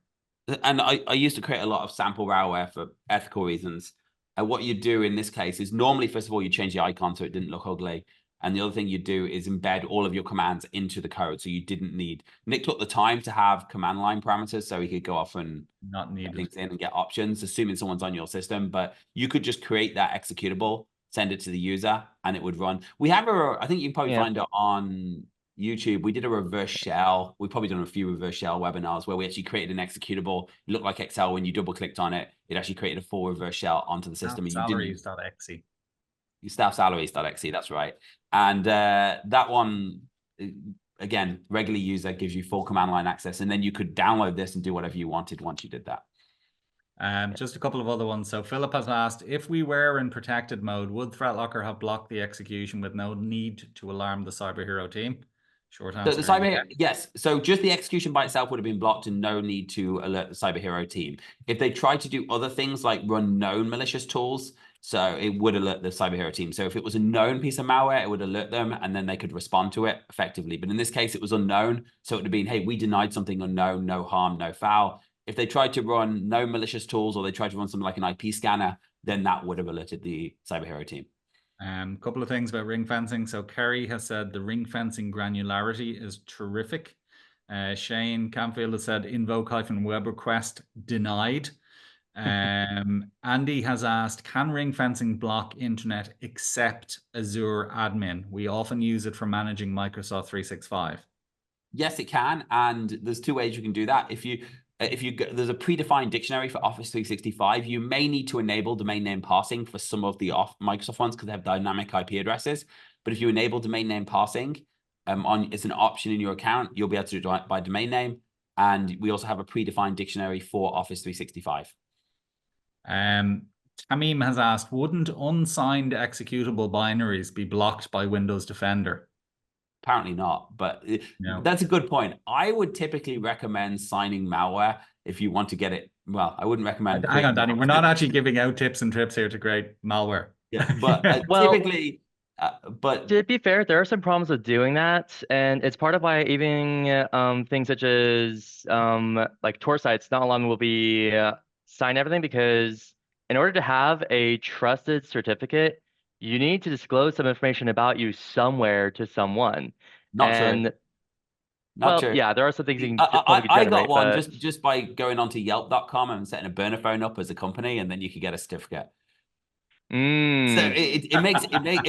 And I used to create a lot of sample malware for ethical reasons. And what you do in this case is normally, first of all, you change the icon so it didn't look ugly. And the other thing you do is embed all of your commands into the code. So you didn't need, Nick took the time to have command line parameters so he could go off and not need links in and get options, assuming someone's on your system. But you could just create that executable, send it to the user, and it would run. We have I think you can probably find it on YouTube. We did a reverse shell. We've probably done a few reverse shell webinars where we actually created an executable. It looked like Excel. When you double clicked on it, it actually created a full reverse shell onto the system. Salaries.exe. Staff salaries.exe, that's right. And that one, again, regular user gives you full command line access, and then you could download this and do whatever you wanted once you did that. Just a couple of other ones. So Philip has asked, if we were in protected mode, would ThreatLocker have blocked the execution with no need to alarm the cyber hero team? Short answer. So the yes. So just the execution by itself would have been blocked and no need to alert the cyber hero team. If they tried to do other things like run known malicious tools, so it would alert the cyber hero team. So if it was a known piece of malware, it would alert them and then they could respond to it effectively. But in this case, it was unknown. So it would have been, hey, we denied something unknown, no harm, no foul. If they tried to run no malicious tools or they tried to run something like an IP scanner, then that would have alerted the cyber hero team. Couple of things about ring fencing. So Kerry has said the ring fencing granularity is terrific. Shane Camfield has said invoke-web request denied. Andy has asked, can ring fencing block internet except Azure admin? We often use it for managing Microsoft 365. Yes, it can. And there's two ways you can do that. if you go, there's a predefined dictionary for Office 365. You may need to enable domain name parsing for some of the Microsoft ones because they have dynamic IP addresses. But if you enable domain name parsing, it's an option in your account. You'll be able to do it by domain name. And we also have a predefined dictionary for Office 365. Tamim has asked, wouldn't unsigned executable binaries be blocked by Windows Defender? Apparently not, but No. that's a good point. I would typically recommend signing malware if you want to get it. Well, I wouldn't recommend. Hang on, Danny. We're not actually giving out tips and trips here to create malware. Yeah, but Well, typically, but to be fair, there are some problems with doing that, and it's part of why even things such as like Tor sites, not a lot of them will be sign everything, because in order to have a trusted certificate, you need to disclose some information about you somewhere to someone. not true. And Not well, true. yeah, there are some things you can I probably got generate, one but just by going onto Yelp.com and setting a burner phone up as a company, and then you could get a certificate. So it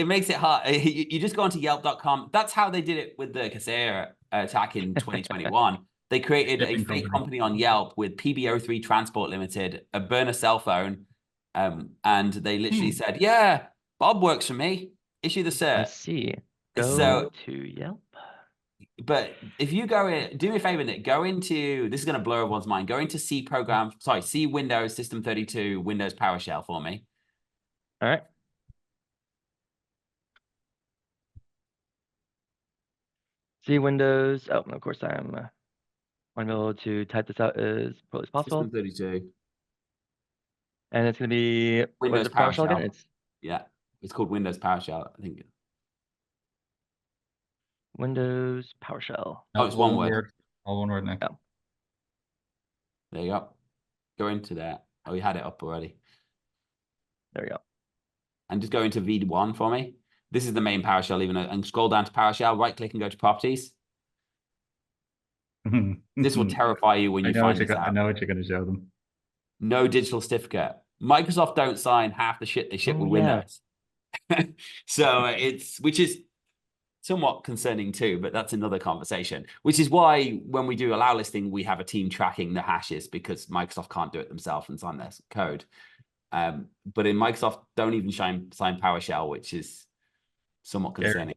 makes it hard. You just go onto Yelp.com. That's how they did it with the Kaseya attack in 2021. They created a Shipping fake company. company on Yelp with PB03 Transport Limited, a burner cell phone, and they literally said, "Yeah, Bob works for me. Issue the cert." let's see. Go So, to Yelp. but if you go in, do me a favor, Nick, go into, this is going to blow everyone's mind. Go into C Windows System 32 Windows PowerShell for me. All right. See Windows. Oh, of course I'm want to be able to type this out as poorly as possible. System 32. And it's going to be, what Windows is it, PowerShell again? PowerShell. It's Yeah, it's called Windows PowerShell, I think. Windows PowerShell. Oh, it's one word. All one word, Nick. Oh. There you go. Go into there. Oh, you had it up already. There we go. And just go into V1 for me. This is the main PowerShell, and scroll down to PowerShell, right click and go to properties. This will terrify you when you find this out. I know what you're going to show them. No digital certificate. Microsoft don't sign half the shit they ship with Windows. So which is somewhat concerning too, but that's another conversation, which is why when we do allow listing, we have a team tracking the hashes, because Microsoft can't do it themselves and sign their code. But in Microsoft, don't even sign PowerShell, which is somewhat concerning.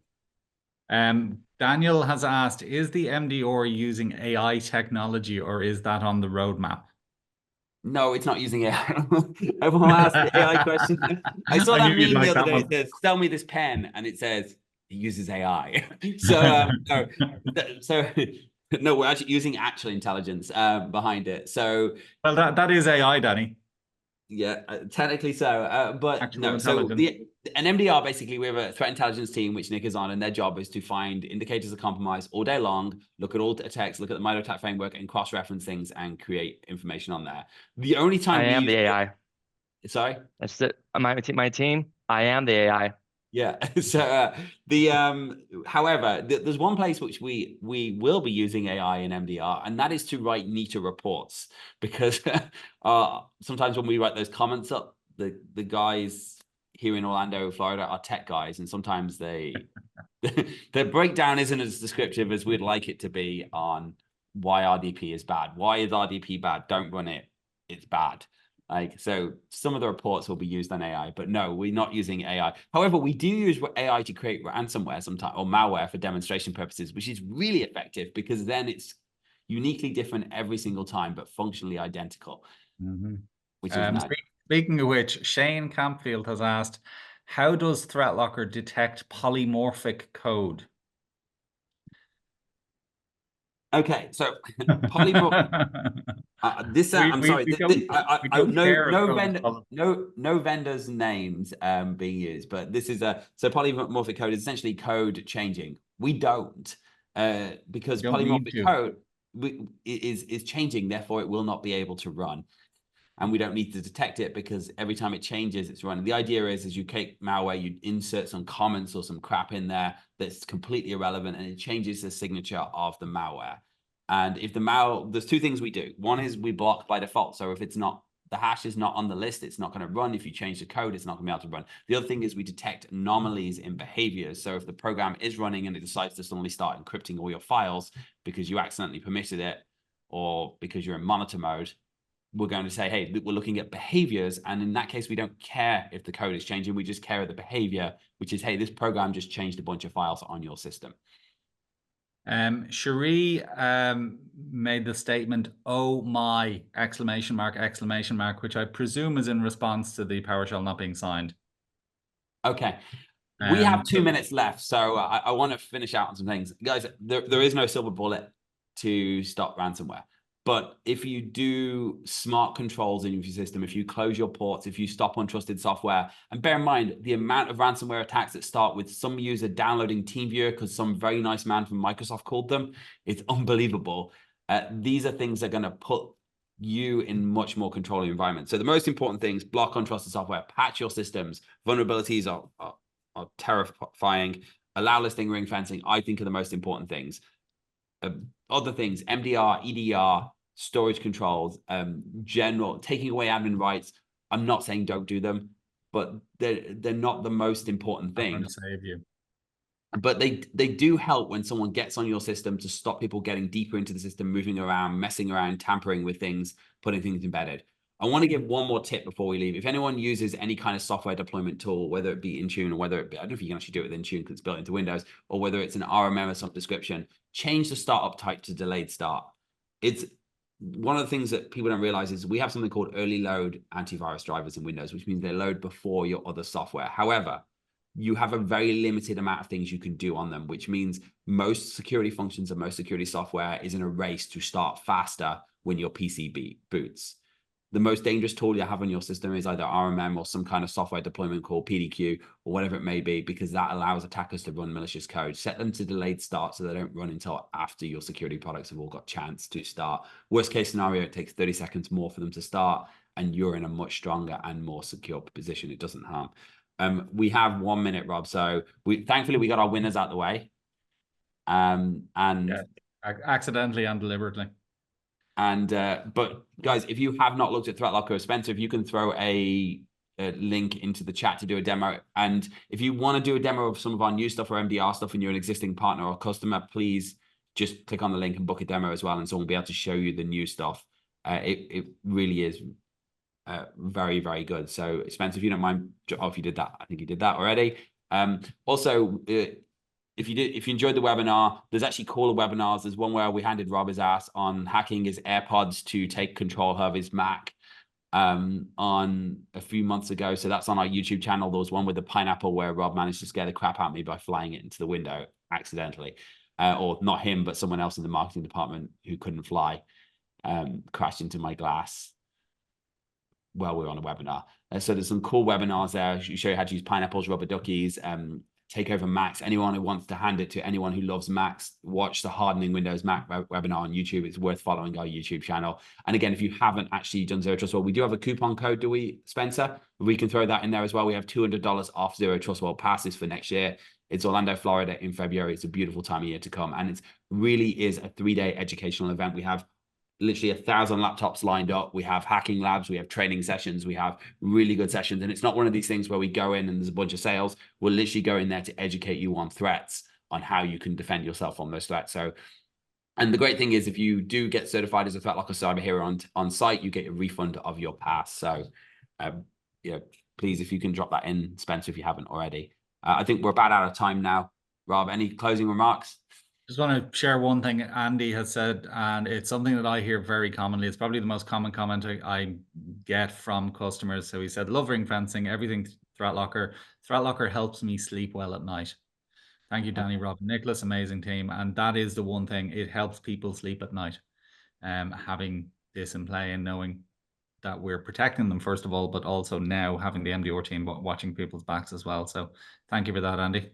Daniel has asked, is the MDR using AI technology, or is that on the roadmap? No, it's not using AI. Everyone asked the AI question. I saw that meme the other day. It says, "Sell me this pen," and it says it uses AI. So no, we're actually using actual intelligence behind it. So well, that is AI, Danny. Yeah, technically so. But Actual no, so intelligence. an MDR, basically, we have a threat intelligence team, which Nick is on, and their job is to find indicators of compromise all day long, look at all attacks, look at the MITRE ATT&CK framework, and cross-reference things and create information on there. The only time I am the AI. Sorry? That's it. My team, I am the AI. Yeah. So however, there's one place which we will be using AI in MDR, and that is to write neater reports, because sometimes when we write those comments up, the guys here in Orlando, Florida, are tech guys, and sometimes their breakdown isn't as descriptive as we'd like it to be on why RDP is bad. Why is RDP bad? Don't run it. It's bad. So some of the reports will be used on AI, but no, we're not using AI. However, we do use AI to create ransomware sometimes, or malware for demonstration purposes, which is really effective, because then it's uniquely different every single time, but functionally identical, which is nice. Speaking of which, Shane Campfield has asked, how does ThreatLocker detect polymorphic code? Okay, so polymorphic. I'm sorry. No vendors' names being used, but this is so polymorphic code is essentially code changing. We don't, because polymorphic code is changing, therefore it will not be able to run, and we don't need to detect it, because every time it changes, it's running. The idea is you take malware, you insert some comments or some crap in there that's completely irrelevant, and it changes the signature of the malware. And if there's two things we do. One is we block by default. So if the hash is not on the list, it's not going to run. If you change the code, it's not going to be able to run. The other thing is we detect anomalies in behaviors. So if the program is running and it decides to suddenly start encrypting all your files because you accidentally permitted it, or because you're in monitor mode, we're going to say, hey, we're looking at behaviors. And in that case, we don't care if the code is changing. We just care of the behavior, which is, hey, this program just changed a bunch of files on your system. Cherie made the statement, "Oh my!" exclamation mark, which I presume is in response to the PowerShell not being signed. Okay. We have 2 minutes left, so I want to finish out on some things. Guys, there is no silver bullet to stop ransomware. But if you do smart controls in your system, if you close your ports, if you stop untrusted software, and bear in mind the amount of ransomware attacks that start with some user downloading TeamViewer because some very nice man from Microsoft called them, it's unbelievable. These are things that are going to put you in much more controlling environment. So the most important things: block untrusted software, patch your systems. Vulnerabilities are terrifying. Allow listing, ring fencing, I think, are the most important things. Other things: MDR, EDR, storage controls, general taking away admin rights. I'm not saying don't do them, but they're not the most important thing. I'm going to save you. But they do help when someone gets on your system to stop people getting deeper into the system, moving around, messing around, tampering with things, putting things embedded. I want to give one more tip before we leave. If anyone uses any kind of software deployment tool, whether it be Intune or whether it be, I don't know if you can actually do it with Intune because it's built into Windows, or whether it's an RMM of some description, change the startup type to delayed start. It's one of the things that people don't realize is we have something called early load antivirus drivers in Windows, which means they load before your other software. However, you have a very limited amount of things you can do on them, which means most security functions and most security software is in a race to start faster when your PC boots. The most dangerous tool you have on your system is either RMM or some kind of software deployment called PDQ or whatever it may be, because that allows attackers to run malicious code. Set them to delayed start so they don't run until after your security products have all got chance to start. Worst case scenario, it takes 30 seconds more for them to start, and you're in a much stronger and more secure position. It doesn't harm. We have 1 minute, Rob. So thankfully we got our winners out the way. And yeah, accidentally and deliberately. And but guys, if you have not looked at ThreatLocker, Spencer, if you can throw a link into the chat to do a demo, and if you want to do a demo of some of our new stuff or MDR stuff and you're an existing partner or customer, please just click on the link and book a demo as well, and someone will be able to show you the new stuff. It really is very, very good. So Spencer, if you don't mind, if you did that, I think you did that already. Also, if you enjoyed the webinar, there's actually cooler webinars. There's one where we handed Rob his ass on hacking his AirPods to take control of his Mac on a few months ago. So that's on our YouTube channel. There was one with the pineapple where Rob managed to scare the crap out of me by flying it into the window accidentally. Or not him, but someone else in the marketing department who couldn't fly, crashed into my glass while we were on a webinar. So there's some cool webinars there. You show you how to use pineapples, rubber duckies, take over Macs. Anyone who wants to hand it to anyone who loves Macs, watch the Hardening Windows Mac webinar on YouTube. It's worth following our YouTube channel. And again, if you haven't actually done Zero Trust World, we do have a coupon code, do we, Spencer? We can throw that in there as well. We have $200 off Zero Trust World passes for next year. It's Orlando, Florida in February. It's a beautiful time of year to come. And it really is a 3-day educational event. We have literally 1,000 laptops lined up. We have hacking labs, we have training sessions, we have really good sessions. And it's not one of these things where we go in and there's a bunch of sales. We'll literally go in there to educate you on threats, on how you can defend yourself on those threats. So, and the great thing is if you do get certified as a ThreatLocker cyber hero on site, you get a refund of your pass. So yeah, please, if you can drop that in, Spencer, if you haven't already. I think we're about out of time now. Rob, any closing remarks? Just want to share one thing Andy has said, and it's something that I hear very commonly. It's probably the most common comment I get from customers. So he said, love ring fencing, everything ThreatLocker. ThreatLocker helps me sleep well at night. Thank you, Danny, Rob, Nicholas, amazing team. And that is the one thing, it helps people sleep at night. Having this in play and knowing that we're protecting them, first of all, but also now having the MDR team watching people's backs as well. So thank you for that, Andy.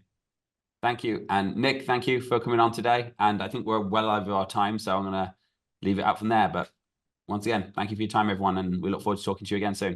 Thank you. And Nick, thank you for coming on today. And I think we're well over our time, so I'm going to leave it out from there. But once again, thank you for your time, everyone. And we look forward to talking to you again soon.